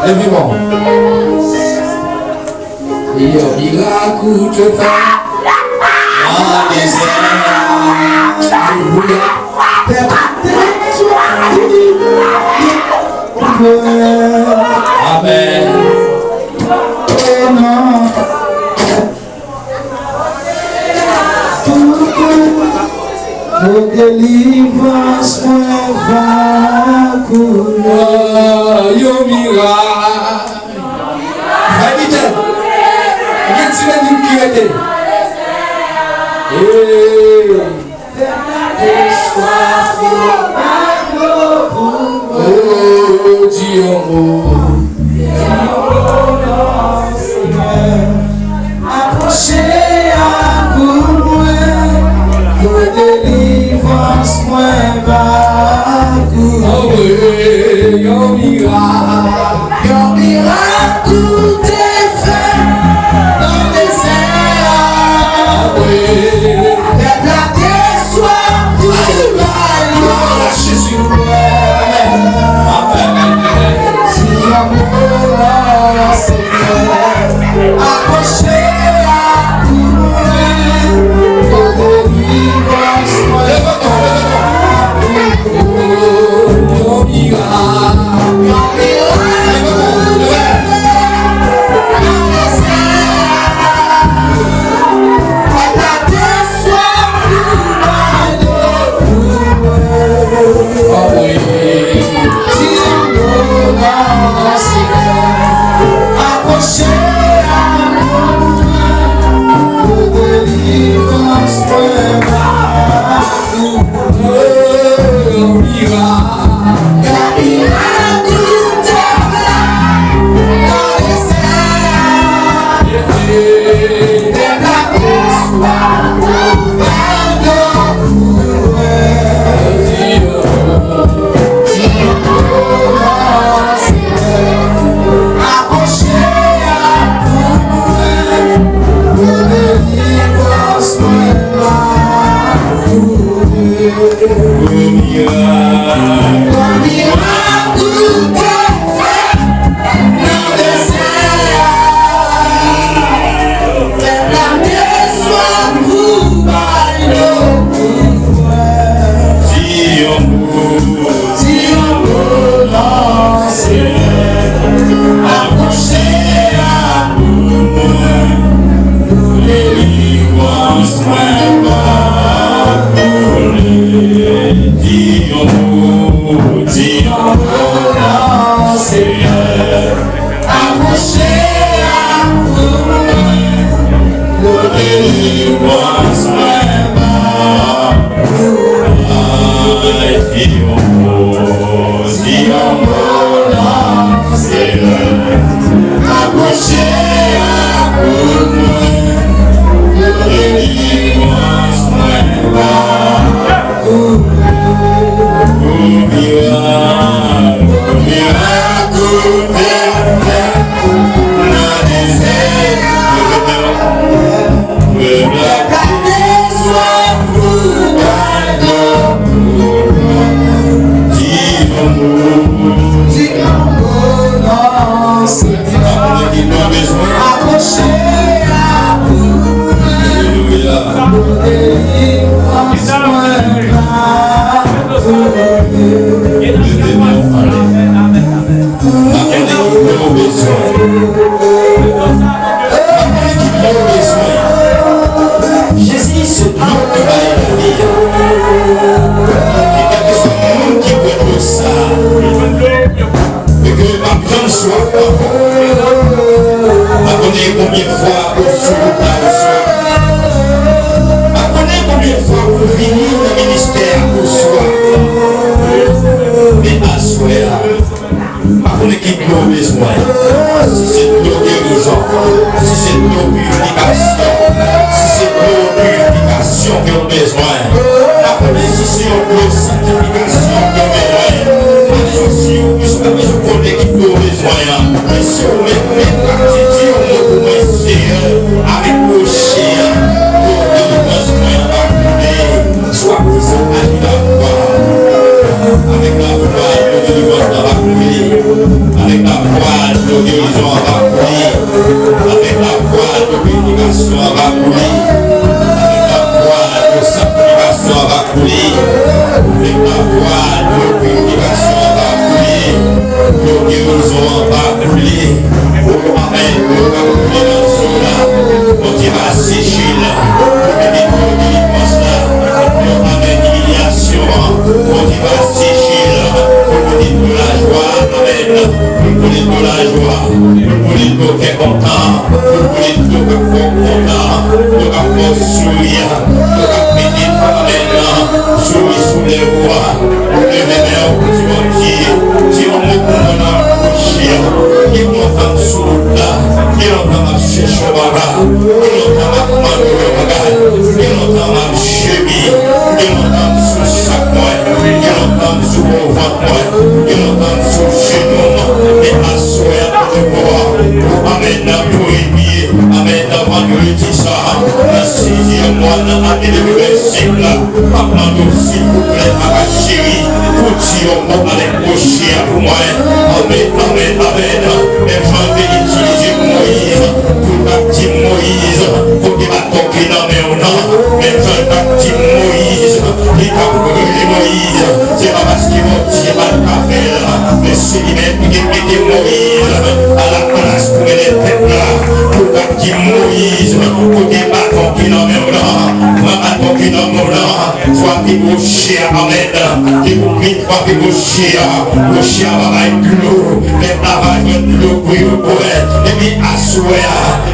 Les vivants. Et au miracle te fait en désert. Amen. Oh non. Nos délivrances va couler. Yo miracle. Habite. Qu'est-ce que tu dis qui était? Oh Dieu, approchez à vous, nos délivrances moins bas. Oh oui, yo miracle, tout est fait dans le désert. Oui, éclaté soit tout la Jésus. Si l'amour Seigneur, accrochez à vous, nos délivrances moins bas.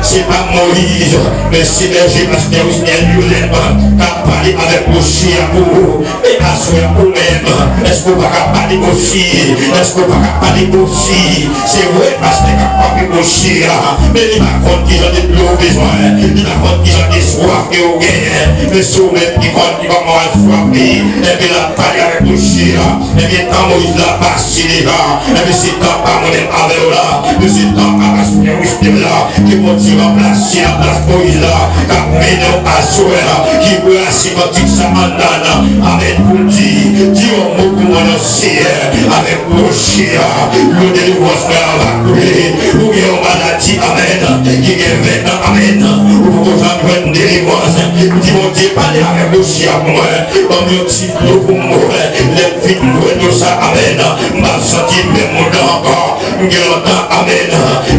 C'est pas Moïse, mais c'est berger pasteur lui-même qui a parlé avec Moïse pour et assurer vous-même. Est-ce que vous pouvez parler aussi? Est-ce que vous pouvez parler aussi? C'est vrai parce qu'il a parlé Moïse, mais il va compte qu'ils ont des besoin, il va compte qu'ils ont des soif et au gain, mais c'est vous-même qui compte qu'ils vont avoir soif et puis la parlé avec Moïse, et bien quand Moïse l'a passé déjà, et puis c'est tant pas mon avec là, mais c'est tant pas parce que vous là, qui vont dire remplacer la place Moïse là, qui a mené à Soeur, qui veut assurer ça en dana, avec vous dit, dis un mot pour mon ancien, avec mon chien, le délivrance va couler, ou bien on maladie, amen, qui est maintenant, amen, ou pour qu'on j'en une délivrance, dis mon Dieu, parlez avec mon chien, moi, on me dit, pour moi, les filles, nous, ça, amen, m'a senti même mon encore, longtemps, amen,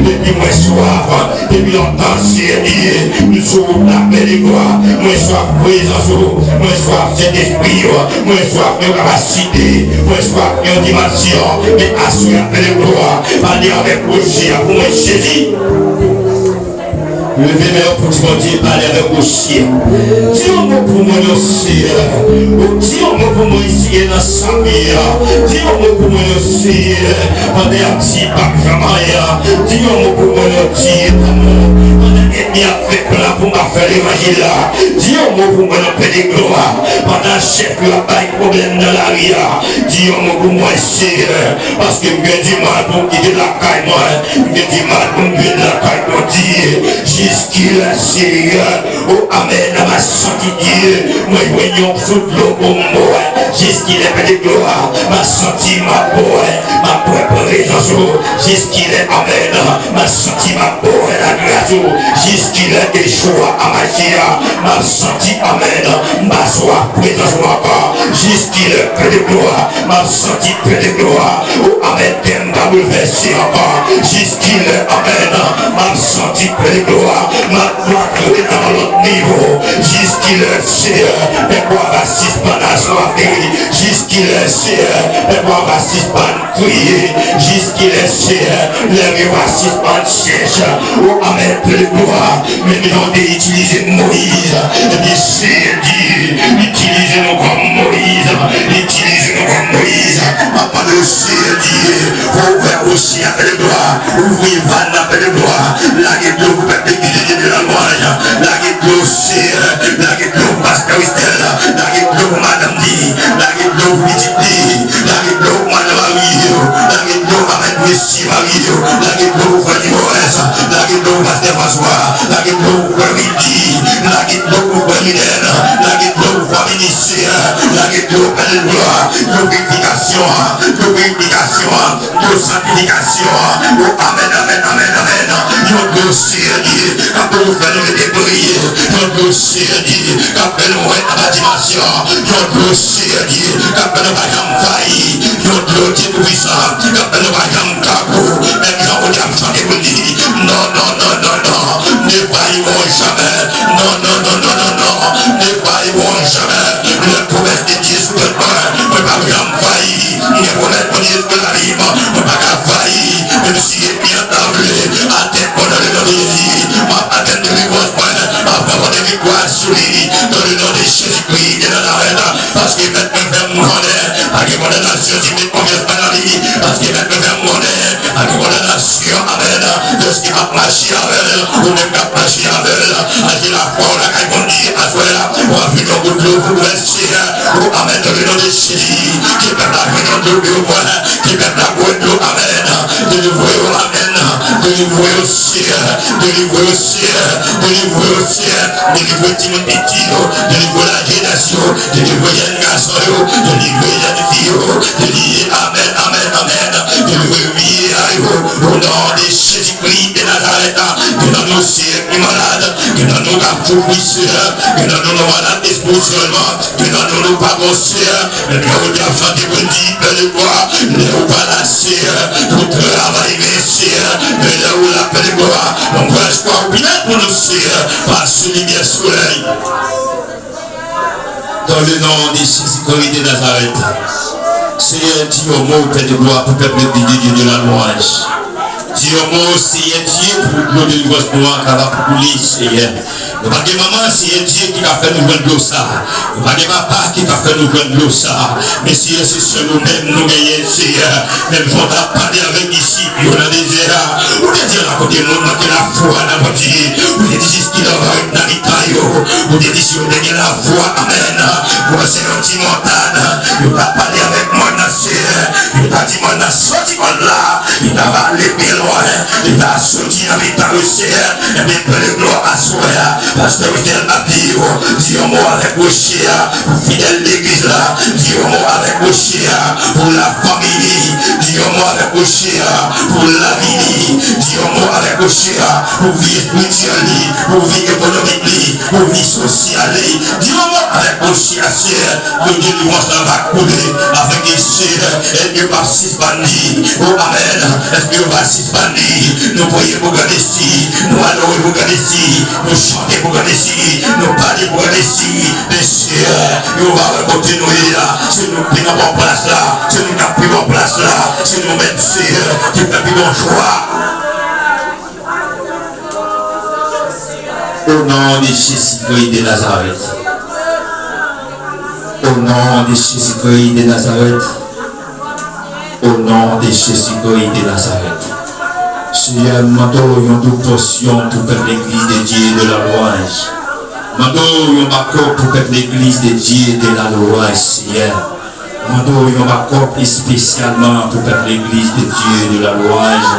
depuis moi soif, depuis longtemps, c'est nous sommes la paix de gloire, moi soif présence, moi soif cet esprit, moi soif de capacité, moi soif de dimension, mais assurer la paix de gloire, parler avec projet, pour moi saisir. Levez-moi pour mon Dieu, parler avec vos chiens. Dis un mot pour moi aussi. Dis un mot pour moi ici dans sa vie. Dis un mot pour moi aussi. Pendant un petit pas jamais. Dis un mot pour moi aussi. Pendant un ennemi avec là pour m'a faire l'évangile là. Dis un mot pour moi dans paix de gloire. Pendant un chef qui a pas de problème dans la vie. Dis un mot pour moi ici. Parce que j'ai du mal pour quitter la caille moi. J'ai du mal pour me quitter la caille pour dire. Jusqu'il a Seigneur, oh Amen, à ma santé Dieu, moi voyons sous l'eau pour moi, jusqu'il est fait de gloire, ma santé, ma boue, ma propre présence, jusqu'il est Amen, ma santé, ma boue, la grâce, jusqu'il est échoua à ma chia, ma santé, Amen, ma soie, présence encore, jusqu'il est fait de gloire, ma santé, fait de gloire, oh Amen, t'aimes pas bouleverser encore, jusqu'il est Amen, ma santé, fait de gloire. Ma gloire est dans l'autre niveau, jusqu'il est Seigneur, et moi assiste pas la soirée, jusqu'il est Seigneur, et moi assiste pas de prier, jusqu'il est Seigneur, les miens assiste pas de chercher, oh Amen, peu de gloire, mais nous avons utilisé Moïse, et bien Seigneur dit, utilisez-nous comme Moïse, utilisez-nous comme Moïse, papa de Seigneur dit, ouvert aussi avec le gloire, ouvrez vanne avec le gloire, la gueule de vous peuple de la moine, la gueule de la gueule de Pasteur Estelle, la gueule de Madame Di, la gueule de Vititi, la gueule de Madame Mario, la gueule de Madame Messi Mario, la gueule de Fanny Moïse, la gueule de Pasteur François, la gueule de Midi, la gueule de Mylène, la gueule de Féminicien, la gueule de Gloire, de vérification, de sanctification, amen, amen, amen, amen, notre dossier dit, quand vous faites le débris, notre dossier dit, quand vous êtes à la dimension, notre dossier dit, quand vous êtes à failli, notre dossier puissant, quand vous êtes à tabou, même quand vous êtes à dit, non, non, non, non, non, ne faillons jamais, non, non, non, non, non, non, ne faillons jamais, le promesse de Dieu sur le pain, ne pas faillir, ne promesse de Dieu sur la rime, ne pas faillir, même si il est bien tablé, à tes bonheurs de l'Église, ma patente de l'Église, ma parole de victoire sur lui, dans le nom de Jésus-Christ de Nazareth, parce qu'il va me faire monnaie, parce que mon nation, si tu confies pas dans lui, parce qu'il va me faire monnaie, parce que mon nation, amen, de ce qui va marcher avec elle, ou même qui va marcher avec elle, à qui la foi, on a qu'à dit, à toi là, on a vu ton bout de l'eau, vous restez, ou amen, dans le nom de Jésus, qui peut la venir de l'eau, qui peut la boire de l'eau, amen, de l'eau, amen, délivrer au ciel, délivrer au ciel, délivrer au ciel, délivrer Timothy, délivrer la génération, délivrer les garçons, délivrer les filles, délivrer amen, amen, amen, délivrer au nom de Jésus-Christ de Nazareth, que dans nos ciels qui malades, que dans nos cas souffrisseurs, que dans nos malades d'expositionnement, que dans nos pas ciel, mais que vous avez chanté pour dire, de quoi, ne vous pas lasser, tout travail, ciel, mais là où la paix de gloire, on va espoir bien pour nous ciel, par ce lumière soleil. Dans le nom de Jésus-Christ de Nazareth, Seigneur, dis au mot paix de gloire pour peuple de la louange. Dis au mot, Seigneur Dieu, pour nous de votre gloire, car va pour lui, Seigneur. Nous pas de maman, Seigneur Dieu qui a fait nous joindre l'eau ça. Nous pas de papa qui a fait nous joindre l'eau ça. Mais Seigneur, c'est sur nous-mêmes, nous gagnons, Seigneur. Même si on a parlé avec ici, puis on a des erreurs. On a dit à côté de nous, que la foi n'a pas dit. On a dit ce qu'il a va être dans l'Italie. On a dit si on a la foi, amen. Pour c'est un petit montagne. Il a parlé avec moi, Seigneur. Il a dit, moi, on a sorti là. Il a allé bien loin. Il a sorti dans l'Italie, Seigneur. Et bien, peu de gloire à soi. Parce que vous êtes à dire, dis un mot avec vos chiens, fidèle l'église là, dis un mot pour la famille, dis-moi avec Oshia, pour la vie, dis-moi avec Oshia, pour vie spirituelle, pour vie économique, pour vie sociale, dis-moi avec Oshia, le délivrance va couler avec ici, et que par 6 bandits, oh amen, est-ce que par 6 bandits, nous voyons pour garder ici, nous allons pour garder ici, nous chanter pour garder ici, nous parler pour garder ici, messieurs, nous allons continuer là, si nous prenons en place là, si nous n'avons en place là, si nous mettons qui fait plus bon choix. Au nom de Jésus-Christ de Nazareth. Au nom de Jésus-Christ de Nazareth. Au nom de Jésus-Christ de Nazareth. Seigneur, mando yon toute portion pour faire l'église de Dieu de la louange. Mando yon backup pour faire l'église de Dieu de la louange, Seigneur. Mando yon backup spécialement pour faire l'église de Dieu de la louange.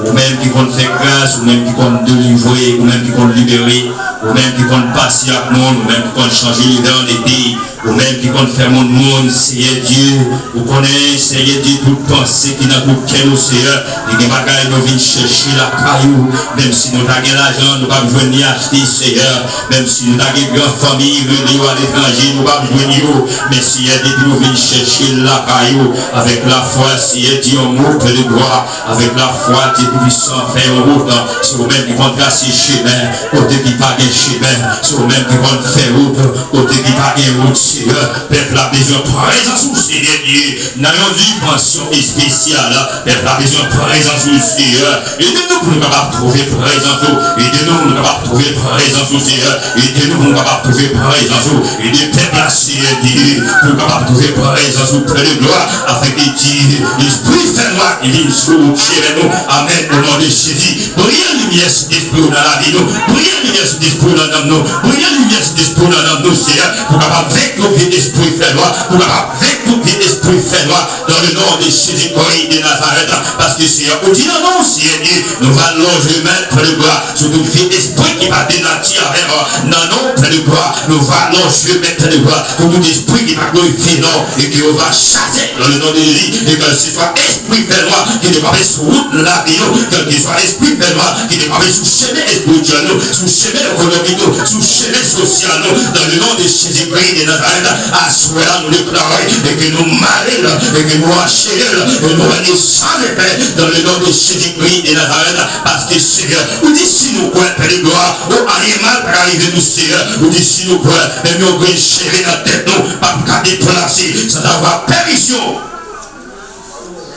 Ou même qui vont faire grâce, ou même qui vont délivrer, ou même qui vont libérer, ou même qui vont passer à monde, ou même qui vont changer les dans les pays, ou même qui vont faire mon monde, Seigneur Dieu. Vous connaissez, Seigneur Dieu, toute pensée qui n'a pour quel Seigneur, et des bagailles nous viennent chercher la caillou, même si nous avons l'argent, nous ne pouvons venir acheter, Seigneur, même si nous avons une grande famille, venir à l'étranger, nous ne pouvons venir, mais Seigneur Dieu, nous viennent chercher la caillou, avec la foi, Seigneur Dieu, on monte le droit, avec la foi, Dieu puissant, faire en route, c'est vous-même qui vont tracer chemin, côté qui pas de chemin, c'est vous-même qui vont faire route, côté qui pas de route, Seigneur, peuple a besoin de présence au Seigneur Dieu, nous avons une dimension spéciale, peuple a besoin de présence au Seigneur, aidez-nous pour nous capables de trouver présence, aidez-nous pour nous capables de trouver présence au Seigneur, aidez-nous pour nous capables de trouver présence, aidez peuple à Seigneur Dieu, pour nous capables de trouver présence au près de gloire, afin que Dieu, l'esprit fait moi, il vient sur chez nous, amen. Au nom de Jésus, brille lumière sur l'esprit dans la vie, brille lumière sur l'esprit dans l'âme, brille lumière sur l'esprit dans l'âme, Seigneur, pour capable avec nos vies d'esprit fait loi, pour capable avec nos vies d'esprit fait loi, dans le nom de Jésus-Christ de Nazareth, parce que Seigneur, au dit non, non, Seigneur, nous allons mettre le gloire sur toute vie d'esprit qui va dénatir avec non, non, le gloire, nous allons mettre le gloire sur tout esprit qui va glorifier, non, et qui va chasser dans le nom de Jésus, et que ce soit esprit fait loi qui ne va pas sur route la vie. Quel que soit l'esprit de loi qui n'est pas sous chemin spirituel, sous chemin économique, sous chemin social, dans le nom de Jésus-Christ de Nazareth, à cela nous déclarons et que nous marrons et que nous achèvons et nous allons sans effet dans le nom de Jésus-Christ de Nazareth, parce que Seigneur, vous dites si nous croyons, Père de gloire, nous rien mal pour arriver nous, Seigneur, vous dites si nous croyons, mais nous allons chérir dans la tête, nous, pas pour déplacer, sans avoir permission.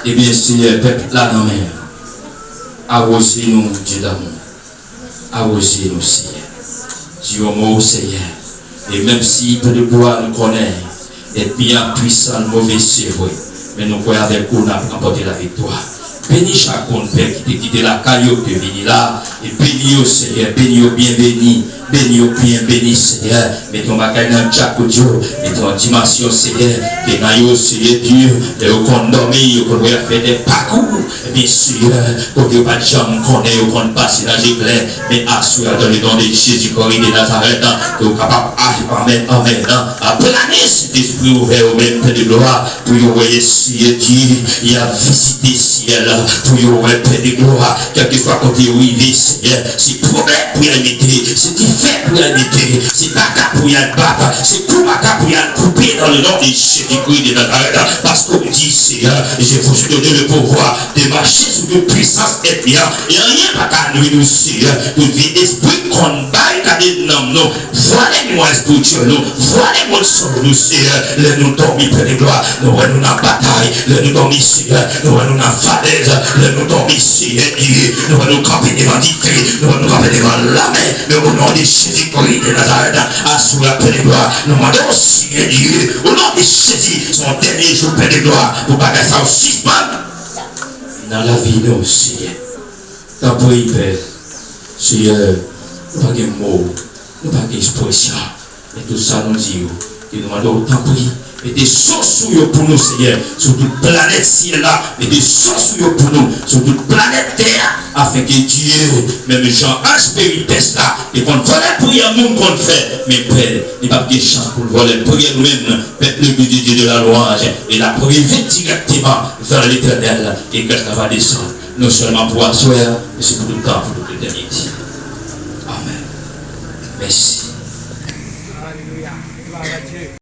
Eh bien, Seigneur, peuple là, non, mais. Arrosez-nous, Dieu d'amour. Arrosez-nous, Seigneur. Dieu mot, Seigneur. Et même si peu de gloire nous connaît, et bien puissant, le mauvais, c'est vrai. Mais nous croyons avec nous, nous avons remporté la victoire. Bénis chaque père qui t'a quitté la caillou, qui est venu là. Et bénis au Seigneur, bénis au bien béni. Bénis au bien béni, Seigneur. Mettons ma caille dans chaque Dieu. Mettons en dimension, Seigneur. Bénis au Seigneur Dieu. Et au condormi, au condormi, fait des parcours. Bien sûr, quand vous pas de jambes, qu'on est, au compte passer dans les clairs. Mais assure dans le nom de Jésus-Christ de Nazareth. Que vous capable, amen, amen. À planer cet esprit ouvert au même Père de gloire. Pour vous voyez, Seigneur Dieu, il a visité ciel. Pour vous voyez, Père de gloire. Quel que soit côté où il vit, Seigneur. C'est problème pour y habiter. C'est fait pour y habiter, c'est baka pour y battre, c'est tout baka pour y couper dans le nom de Jésus-Christ de Nazareth, parce qu'on dit Seigneur, je vous donne le pouvoir de marcher sous une puissance et bien, et rien pas qu'à nous, Seigneur, toute vie d'esprit qu'on baille qu'à des noms, nous, voilà-moi spirituel, nous, voilà-moi sur nous, Seigneur, les nous dormir près de gloire, nous nous dans bataille, les nous dormir, Seigneur, nous nous dans falaise, les nous dormir, Seigneur, nous nous camper devant l'idée, nous nous camper devant la main, mais au nom de Jésus-Christ de Nazareth, assure la paix de gloire. Nous demandons aussi, Dieu, au nom de Jésus, son dernier jour, paix de gloire, pour pas faire ça aussi dans la vie, nous, Seigneur. T'as pris, Père, Seigneur, nous pas de mots, nous pas d'expression, mais tout ça nous dit, que nous demandons, t'as pris, Mettez source pour nous, Seigneur, sur toute planète ciel là. Mettez source pour nous, sur toute planète terre, afin que Dieu, même Jean Aspérites là, et qu'on voit la prière, nous qu'on fait, mais Père, il n'y a pas de chance pour voler la prière nous-mêmes, faites le but de Dieu de la louange, et la prière vite directement vers l'éternel, et que ça va descendre, non seulement pour asseoir, mais c'est pour tout le temps, pour toute l'éternité. Amen. Merci.